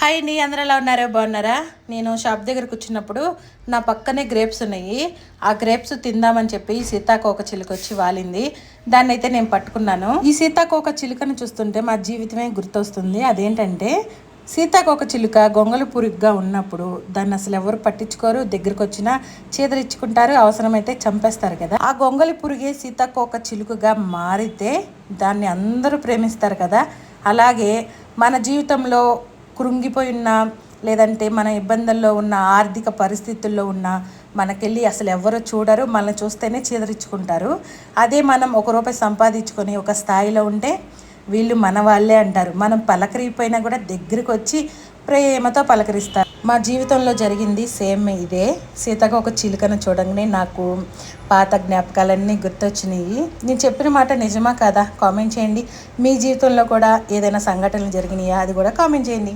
Hi అండి, అందరూ ఎలా ఉన్నారో బాగున్నారా? నేను షాప్ దగ్గర కూర్చున్నప్పుడు నా పక్కనే గ్రేప్స్ ఉన్నాయి. ఆ గ్రేప్స్ తిందామని చెప్పి సీతాకోక చిలుక వచ్చి వాలింది. దాన్ని అయితే నేను పట్టుకున్నాను. ఈ సీతాకోక చిలుకను చూస్తుంటే మా జీవితమే గుర్తొస్తుంది. అదేంటంటే సీతాకోక చిలుక గొంగళి పురుగుగా ఉన్నప్పుడు దాన్ని అసలు ఎవరు పట్టించుకోరు. దగ్గరకు వచ్చినా చేదరించుకుంటారు, అవసరమైతే చంపేస్తారు కదా. ఆ గొంగళి పురుగే సీతాకోక చిలుకగా మారితే దాన్ని అందరూ ప్రేమిస్తారు కదా. అలాగే మన జీవితంలో కృంగిపోయి ఉన్న, లేదంటే మన ఇబ్బందుల్లో ఉన్న, ఆర్థిక పరిస్థితుల్లో ఉన్న మనకెళ్ళి అసలు ఎవరు చూడరు, మనల్ని చూస్తేనే చీదరించుకుంటారు. అదే మనం ₹1 సంపాదించుకొని ఒక స్థాయిలో ఉంటే వీళ్ళు మన వాళ్ళే అంటారు. మనం పలకరిపోయినా కూడా దగ్గరికి వచ్చి ప్రేమతో పలకరిస్తారు. మా జీవితంలో జరిగింది సేమ్ ఇదే. సీతకు ఒక చిలుకను చూడంగానే నాకు పాత జ్ఞాపకాలన్నీ గుర్తొచ్చినాయి. నేను చెప్పిన మాట నిజమా కాదా కామెంట్ చేయండి. మీ జీవితంలో కూడా ఏదైనా సంఘటనలు జరిగినాయా అది కూడా కామెంట్ చేయండి.